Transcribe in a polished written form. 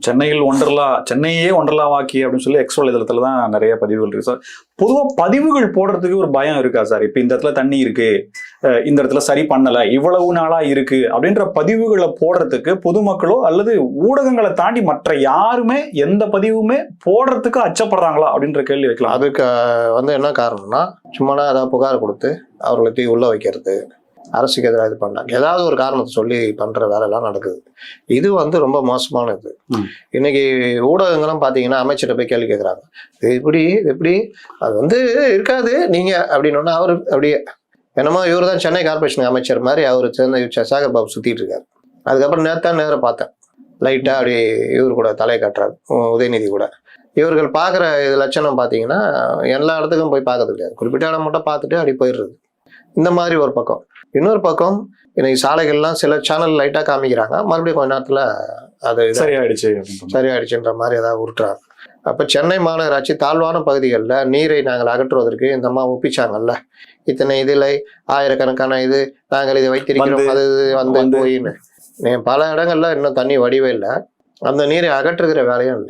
சென்னையில் ஒண்டர்லா, சென்னையே ஒண்டர்லாவாக்கி அப்படின்னு சொல்லி எக்ஸ் வலைதளத்துல தான் நிறைய பதிவுகள் இருக்கு சார். பொதுவா பதிவுகள் போடுறதுக்கு ஒரு பயம் இருக்கா சார்? இப்ப இந்த இடத்துல தண்ணி இருக்கு, இந்த இடத்துல சரி பண்ணல, இவ்வளவு நாளா இருக்கு அப்படின்ற பதிவுகளை போடுறதுக்கு பொதுமக்களோ அல்லது ஊடகங்களை தாண்டி மற்ற யாருமே எந்த பதிவுமே போடுறதுக்கு அச்சப்படுறாங்களா அப்படின்ற கேள்வி வைக்கலாம். அதுக்கு என்ன காரணம்னா, சும்மா ஏதாவது புகார் கொடுத்து அவர்களை தூக்கி உள்ள வைக்கிறது, அரசுக்கு எதிராக இது பண்ணாங்க, ஏதாவது ஒரு காரணத்தை சொல்லி பண்ற வேலையெல்லாம் நடக்குது. இது ரொம்ப மோசமானது. இன்னைக்கு ஊடகங்களும் பாத்தீங்கன்னா அமைச்சர்கிட்ட போய் கேள்வி கேட்கறாங்க, எப்படி அது இருக்காது நீங்க அப்படின்னு. அவரு அப்படியே என்னமோ இவரு தான் சென்னை கார்பரேஷன் அமைச்சர் மாதிரி அவரு சேகர் பாபு சுத்திட்டு இருக்காரு. அதுக்கப்புறம் நேரம் பார்த்தேன், லைட்டா அப்படி இவரு கூட தலையை காட்டுறாரு, உதயநிதி கூட. இவர்கள் பாக்குற லட்சணம் பாத்தீங்கன்னா எல்லா இடத்துக்கும் போய் பார்க்கறது கிடையாது, குறிப்பிட்ட இடம் மட்டும் பார்த்துட்டு அப்படி போயிடுறது. இந்த மாதிரி ஒரு பக்கம். இன்னொரு பக்கம் இன்னைக்கு சாலைகள்லாம் சில சேனல் லைட்டா காமிக்கிறாங்க, மறுபடியும் கொஞ்ச நேரத்துல அது சரியாயிடுச்சுன்ற மாதிரி ஏதாவது உருட்டுறாங்க. அப்ப சென்னை மாநகராட்சி தாழ்வான பகுதிகளில் நீரை நாங்கள் அகற்றுவதற்கு இந்த மாதிரி ஒப்பிச்சாங்கல்ல, இத்தனை இதுல ஆயிரக்கணக்கான இது நாங்கள் இதை வைத்திருக்கிறோம், அது போயின்னு பல இடங்கள்ல இன்னும் தண்ணி வடிவே இல்லை, அந்த நீரை அகற்றுகிற வேலையும் இல்லை.